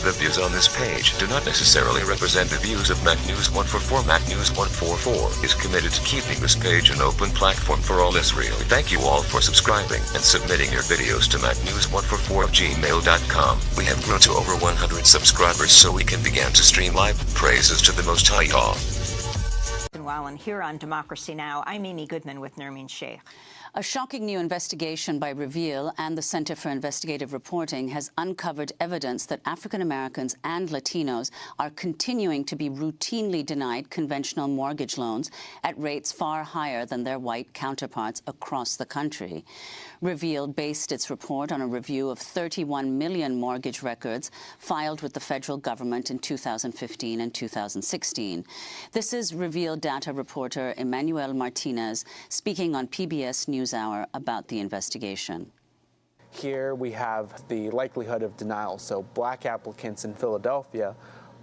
The views on this page do not necessarily represent the views of Mac News 144. Mac News 144 is committed to keeping this page an open platform for all Israel. Thank you all for subscribing and submitting your videos to macnews144@gmail.com. We have grown to over 100 subscribers, so we can begin to stream live. Praises to the Most High. And here on Democracy Now!, I'm Amy Goodman with Nermeen Sheikh. A shocking new investigation by Reveal and the Center for Investigative Reporting has uncovered evidence that African Americans and Latinos are continuing to be routinely denied conventional mortgage loans at rates far higher than their white counterparts across the country. Reveal based its report on a review of 31 million mortgage records filed with the federal government in 2015 and 2016. This is Reveal data reporter Emmanuel Martinez speaking on PBS NewsHour about the investigation. Here we have the likelihood of denial. So black applicants in Philadelphia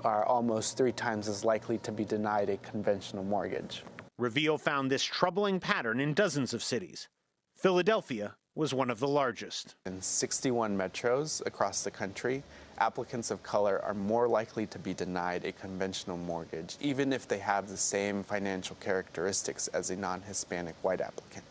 are almost 3 times as likely to be denied a conventional mortgage. Reveal found this troubling pattern in dozens of cities. Philadelphia was one of the largest. In 61 metros across the country, applicants of color are more likely to be denied a conventional mortgage, even if they have the same financial characteristics as a non-Hispanic white applicant.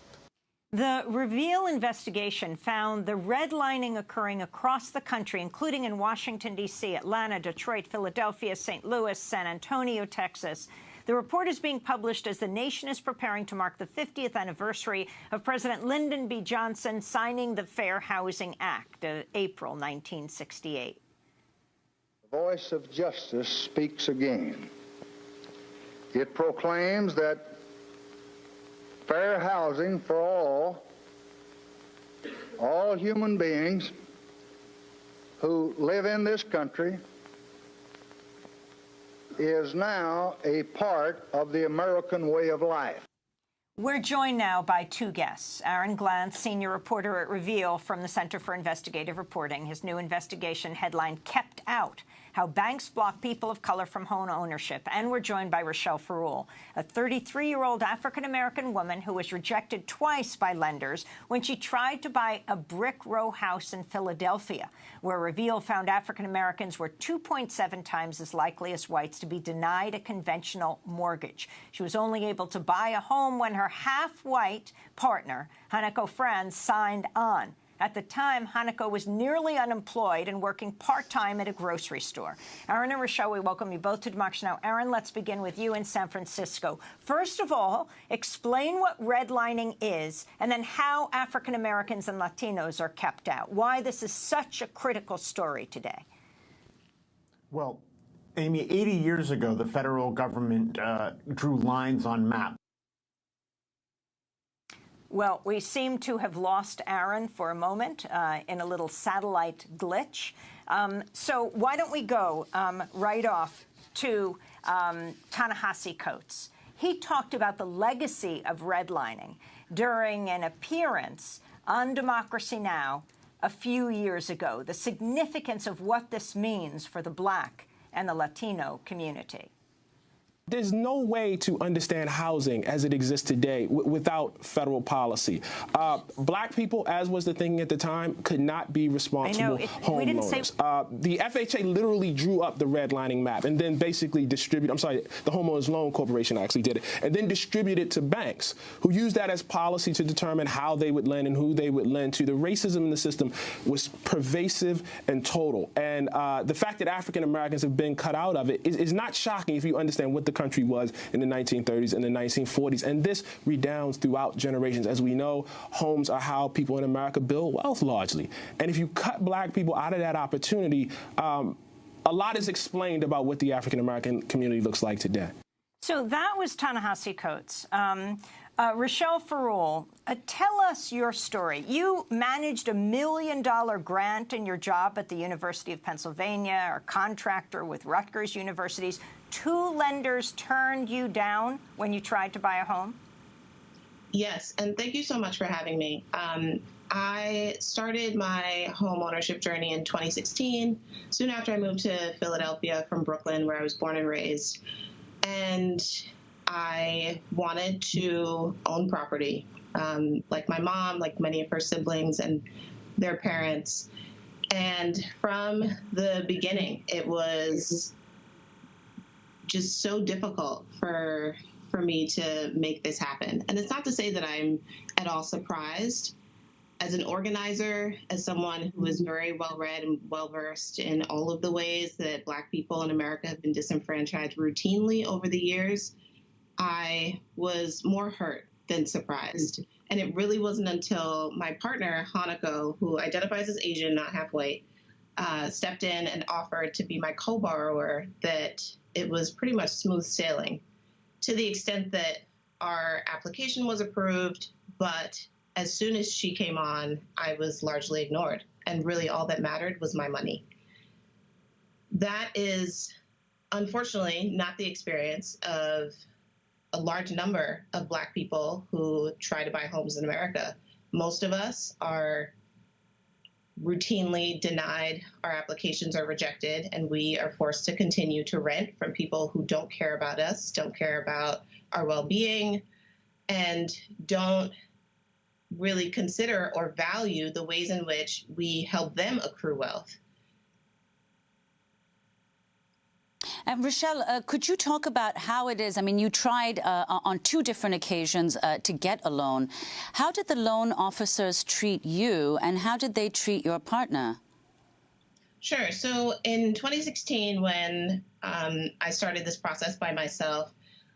The Reveal investigation found the redlining occurring across the country, including in Washington, D.C., Atlanta, Detroit, Philadelphia, St. Louis, San Antonio, Texas. The report is being published as the nation is preparing to mark the 50th anniversary of President Lyndon B. Johnson signing the Fair Housing Act of April 1968. The voice of justice speaks again. It proclaims that fair housing for all human beings who live in this country is now a part of the American way of life. We're joined now by 2 guests. Aaron Glantz, senior reporter at Reveal from the Center for Investigative Reporting. His new investigation headline, Kept Out: How Banks Block People of Color from Home Ownership. And we're joined by Rochelle Farul, a 33-year-old African-American woman who was rejected twice by lenders when she tried to buy a brick row house in Philadelphia, where Reveal found African-Americans were 2.7 times as likely as whites to be denied a conventional mortgage. She was only able to buy a home when her half-white partner, Hanako Franz, signed on. At the time, Hanako was nearly unemployed and working part-time at a grocery store. Aaron and Rochelle, we welcome you both to Democracy Now! Aaron, let's begin with you in San Francisco. First of all, explain what redlining is and then how African Americans and Latinos are kept out, why this is such a critical story today. Well, Amy, 80 years ago, the federal government drew lines on maps. Well, we seem to have lost Aaron for a moment in a little satellite glitch. So why don't we go right off to Ta-Nehisi Coates. He talked about the legacy of redlining during an appearance on Democracy Now! A few years ago, the significance of what this means for the Black and the Latino community. There's no way to understand housing as it exists today without federal policy. Black people, as was the thinking at the time, could not be responsible homeowners. The FHA literally drew up the redlining map and then basically distributed, the Homeowners Loan Corporation actually did it, and then distributed to banks who used that as policy to determine how they would lend and who they would lend to. The racism in the system was pervasive and total. And the fact that African Americans have been cut out of it is not shocking if you understand what the country was in the 1930s and the 1940s. And this redounds throughout generations. As we know, homes are how people in America build wealth largely. And if you cut black people out of that opportunity, a lot is explained about what the African American community looks like today. So that was Ta-Nehisi Coates. Rochelle Farul, tell us your story. You managed $1 million grant in your job at the University of Pennsylvania, or contractor with Rutgers Universities. 2 lenders turned you down when you tried to buy a home? Yes, and thank you so much for having me. I started my home ownership journey in 2016, soon after I moved to Philadelphia from Brooklyn, where I was born and raised. And I wanted to own property, like my mom, like many of her siblings and their parents. And from the beginning, it was just so difficult for me to make this happen. And it's not to say that I'm at all surprised. As an organizer, as someone who is very well-read and well-versed in all of the ways that Black people in America have been disenfranchised routinely over the years, I was more hurt than surprised. And it really wasn't until my partner, Hanako, who identifies as Asian, not half white, stepped in and offered to be my co-borrower that it was pretty much smooth sailing, to the extent that our application was approved, but as soon as she came on, I was largely ignored. And really all that mattered was my money. That is, unfortunately, not the experience of a large number of Black people who try to buy homes in America. Most of us are routinely denied, our applications are rejected, and we are forced to continue to rent from people who don't care about us, don't care about our well-being, and don't really consider or value the ways in which we help them accrue wealth. And Rochelle, could you talk about how it is? I mean, you tried on 2 different occasions to get a loan. How did the loan officers treat you, and how did they treat your partner? Sure. So in 2016, when I started this process by myself,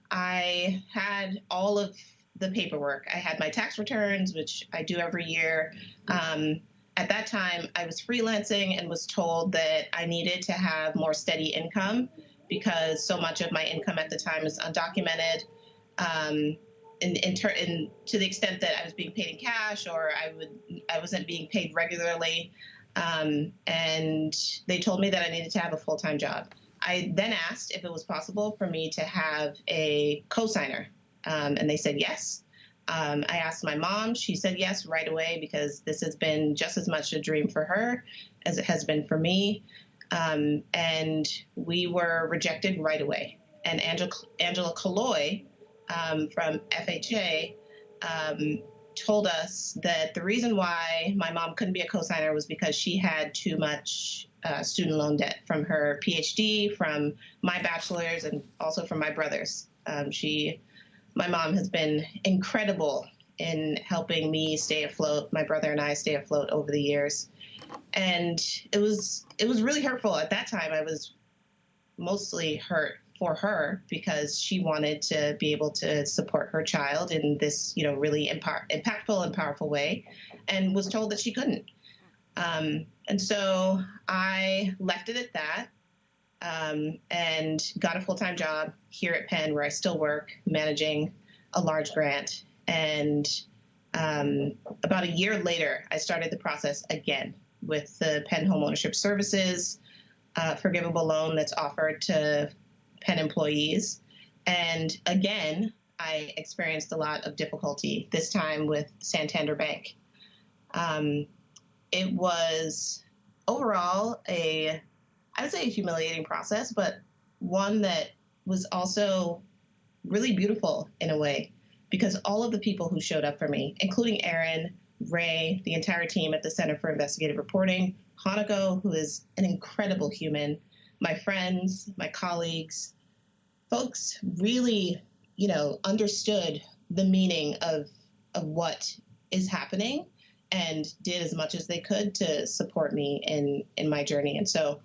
I had all of the paperwork. I had my tax returns, which I do every year. At that time, I was freelancing and was told that I needed to have more steady income because so much of my income at the time is undocumented. And to the extent that I was being paid in cash, or I wasn't being paid regularly. And they told me that I needed to have a full-time job. I then asked if it was possible for me to have a cosigner, and they said yes. I asked my mom. She said yes right away because this has been just as much a dream for her as it has been for me. And we were rejected right away. And Angela Kaloy from FHA told us that the reason why my mom couldn't be a cosigner was because she had too much student loan debt from her PhD, from my bachelor's, and also from my brother's. My mom has been incredible in helping me stay afloat, my brother and I stay afloat over the years. And it was really hurtful. At that time, I was mostly hurt for her because she wanted to be able to support her child in this, really impactful and powerful way, and was told that she couldn't. And so I left it at that. And got a full-time job here at Penn, where I still work managing a large grant. And about a year later, I started the process again with the Penn Homeownership Services forgivable loan that's offered to Penn employees. And again, I experienced a lot of difficulty, this time with Santander Bank. It was overall I would say a humiliating process, but one that was also really beautiful in a way, because all of the people who showed up for me, including Aaron, Ray, the entire team at the Center for Investigative Reporting, Hanako, who is an incredible human, my friends, my colleagues, folks really, understood the meaning of what is happening and did as much as they could to support me in my journey. And so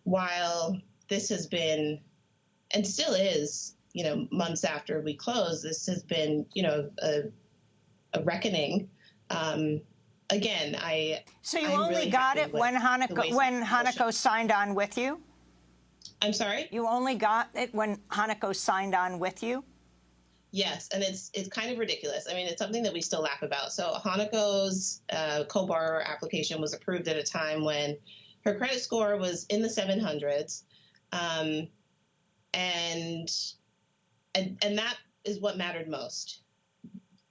while this has been, and still is, months after we close, this has been, a reckoning. Again, So you I'm only really got it when Hanako Hanako signed on with you? I'm sorry? You only got it when Hanako signed on with you? Yes, and it's kind of ridiculous. I mean, it's something that we still laugh about. So Hanako's co-borrower application was approved at a time when her credit score was in the 700s, and that is what mattered most.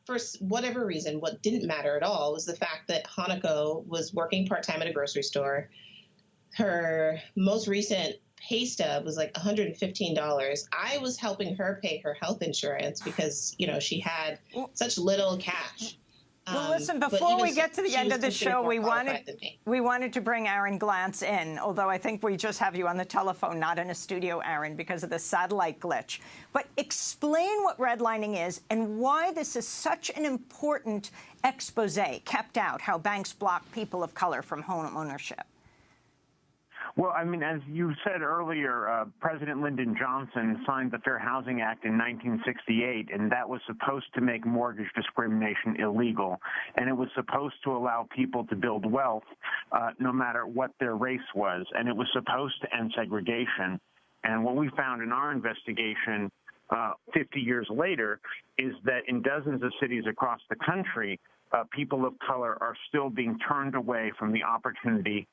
For whatever reason, what didn't matter at all was the fact that Hanako was working part-time at a grocery store. Her most recent pay stub was like $115. I was helping her pay her health insurance because, she had such little cash. Well, listen, before we get to the end of the show, we wanted to bring Aaron Glantz in, although I think we just have you on the telephone, not in a studio, Aaron, because of the satellite glitch. But explain what redlining is and why this is such an important expose kept out, how banks block people of color from home ownership. Well, I mean, as you said earlier, President Lyndon Johnson signed the Fair Housing Act in 1968, and that was supposed to make mortgage discrimination illegal. And it was supposed to allow people to build wealth no matter what their race was. And it was supposed to end segregation. And what we found in our investigation 50 years later is that in dozens of cities across the country, people of color are still being turned away from the opportunity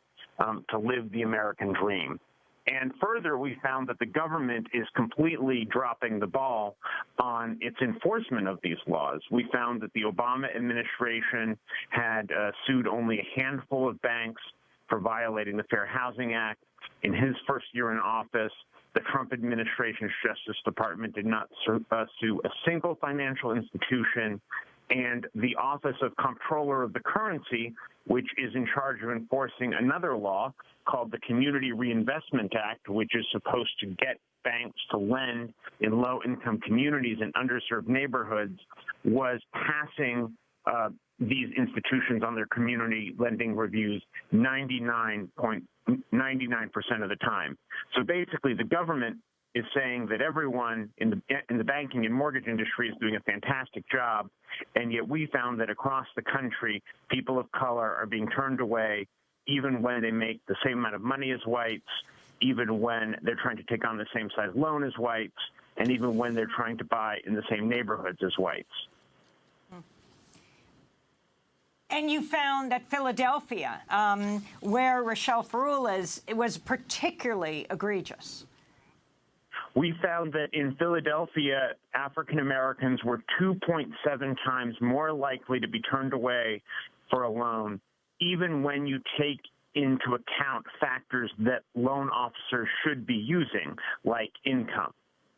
to live the American dream. And further, we found that the government is completely dropping the ball on its enforcement of these laws. We found that the Obama administration had sued only a handful of banks for violating the Fair Housing Act. In his first year in office, the Trump administration's Justice Department did not sue a single financial institution. And the Office of Comptroller of the Currency, which is in charge of enforcing another law called the Community Reinvestment Act, which is supposed to get banks to lend in low-income communities and underserved neighborhoods, was passing these institutions on their community lending reviews 99% of the time. So basically, the government is saying that everyone in the banking and mortgage industry is doing a fantastic job, and yet we found that across the country, people of color are being turned away even when they make the same amount of money as whites, even when they're trying to take on the same size loan as whites, and even when they're trying to buy in the same neighborhoods as whites. And you found that Philadelphia, where Rochelle Ferrul is, it was particularly egregious. We found that in Philadelphia, African Americans were 2.7 times more likely to be turned away for a loan, even when you take into account factors that loan officers should be using, like income.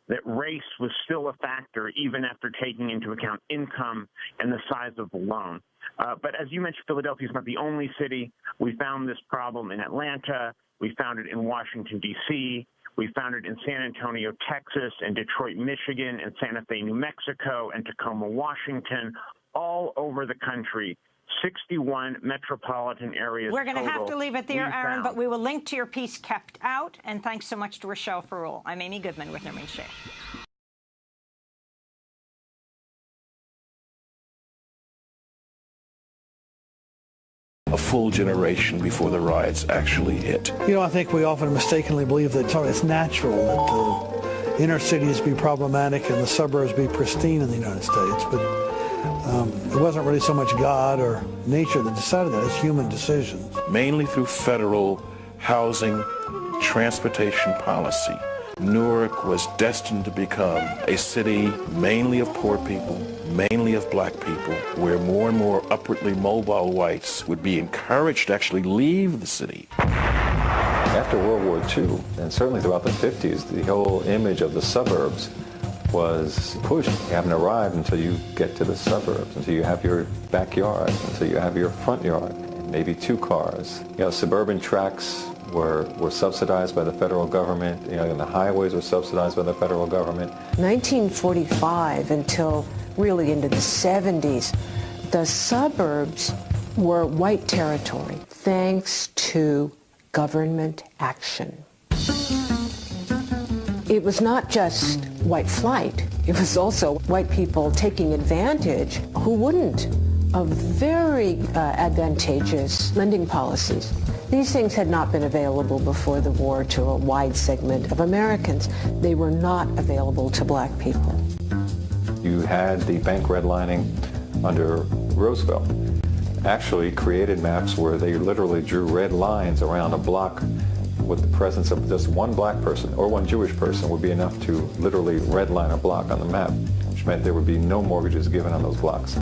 That race was still a factor even after taking into account income and the size of the loan. But as you mentioned, Philadelphia is not the only city. We found this problem in Atlanta. We found it in Washington, D.C., we found it in San Antonio, Texas, and Detroit, Michigan, and Santa Fe, New Mexico, and Tacoma, Washington, all over the country, 61 metropolitan areas. We're going to have to leave it there, Aaron, but we will link to your piece kept out. And thanks so much to Rochelle Ferrul. I'm Amy Goodman with Nermeen Sheikh. A full generation before the riots actually hit. You know, I think we often mistakenly believe that it's natural that the inner cities be problematic and the suburbs be pristine in the United States, but it wasn't really so much God or nature that decided that. It's human decisions. Mainly through federal housing, transportation policy, Newark was destined to become a city mainly of poor people, mainly of black people, where more and more upwardly mobile whites would be encouraged to actually leave the city. After World War II, and certainly throughout the 50s, the whole image of the suburbs was pushed. You haven't arrived until you get to the suburbs, until you have your backyard, until you have your front yard, maybe 2 cars. You know, suburban tracts were subsidized by the federal government, you know, and the highways were subsidized by the federal government. 1945 until really into the 70s, the suburbs were white territory thanks to government action. It was not just white flight, it was also white people taking advantage who wouldn't of very advantageous lending policies. These things had not been available before the war to a wide segment of Americans. They were not available to black people. You had the bank redlining under Roosevelt. Actually created maps where they literally drew red lines around a block with the presence of just one black person or one Jewish person would be enough to literally redline a block on the map, which meant there would be no mortgages given on those blocks.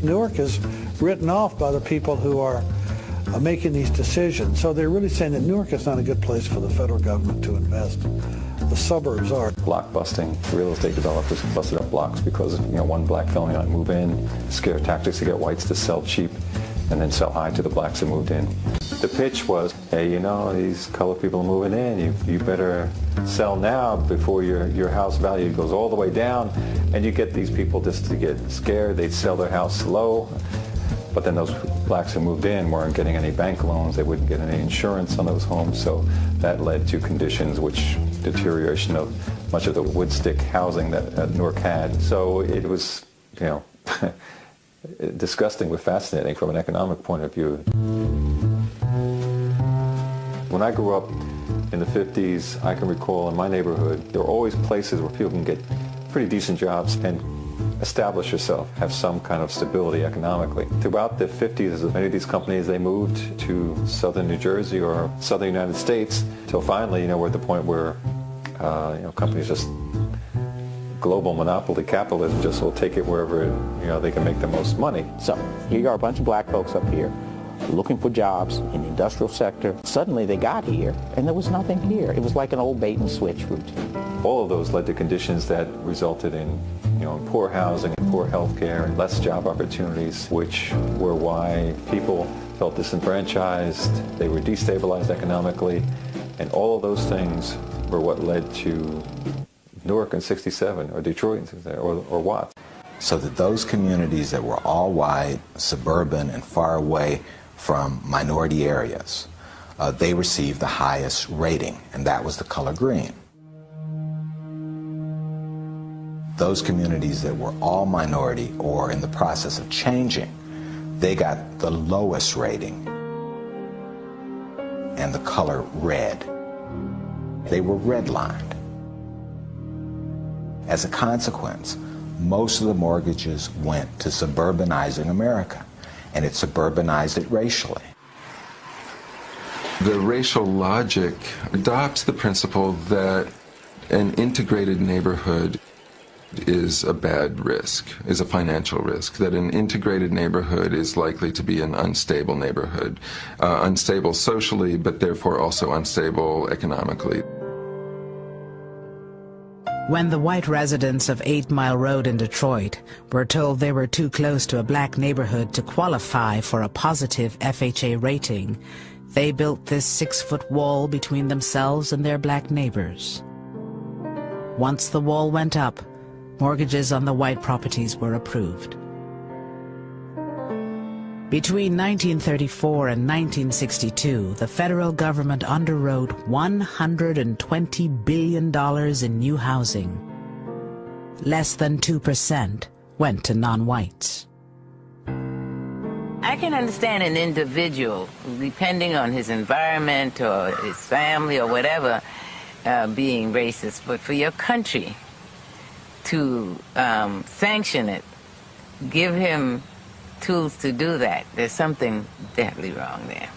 Newark is written off by the people who are making these decisions. So they're really saying that Newark is not a good place for the federal government to invest the suburbs are. Block busting. Real estate developers busted up blocks because one black family might move in, scare tactics to get whites to sell cheap and then sell high to the blacks who moved in. The pitch was, hey, these colored people are moving in. You better sell now before your house value goes all the way down. And you get these people just to get scared. They'd sell their house low. But then those blacks who moved in weren't getting any bank loans. They wouldn't get any insurance on those homes. So that led to conditions which deterioration of much of the wood stick housing that Newark had. So it was, disgusting but fascinating from an economic point of view. When I grew up in the 50s, I can recall in my neighborhood, there were always places where people can get pretty decent jobs and establish yourself, have some kind of stability economically. Throughout the 50s, many of these companies, they moved to southern New Jersey or southern United States till finally, we're at the point where, companies just global monopoly capitalism just will take it wherever they can make the most money. So here are a bunch of black folks up here looking for jobs in the industrial sector. Suddenly they got here and there was nothing here. It was like an old bait and switch routine. All of those led to conditions that resulted in poor housing and poor health care and less job opportunities, which were why people felt disenfranchised, they were destabilized economically, and all of those things were what led to Newark in '67, or Detroit in '67, or Watts. So that those communities that were all white, suburban, and far away from minority areas, they received the highest rating, and that was the color green. Those communities that were all minority or in the process of changing, they got the lowest rating, and the color red. They were redlined. As a consequence, most of the mortgages went to suburbanizing America, and it suburbanized it racially. The racial logic adopts the principle that an integrated neighborhood is a bad risk, is a financial risk, that an integrated neighborhood is likely to be an unstable neighborhood, unstable socially, but therefore also unstable economically. When the white residents of 8 Mile Road in Detroit were told they were too close to a black neighborhood to qualify for a positive FHA rating, they built this 6-foot wall between themselves and their black neighbors. Once the wall went up, mortgages on the white properties were approved. Between 1934 and 1962, the federal government underwrote $120 billion in new housing. Less than 2% went to non-whites. I can understand an individual, depending on his environment or his family or whatever, being racist, but for your country to sanction it, give him tools to do that, there's something definitely wrong there.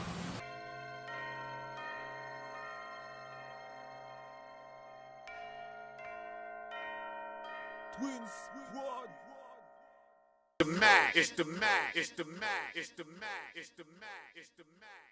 It's the Mac, it's the Mac, it's the Mac, it's the Mac, it's the Mac.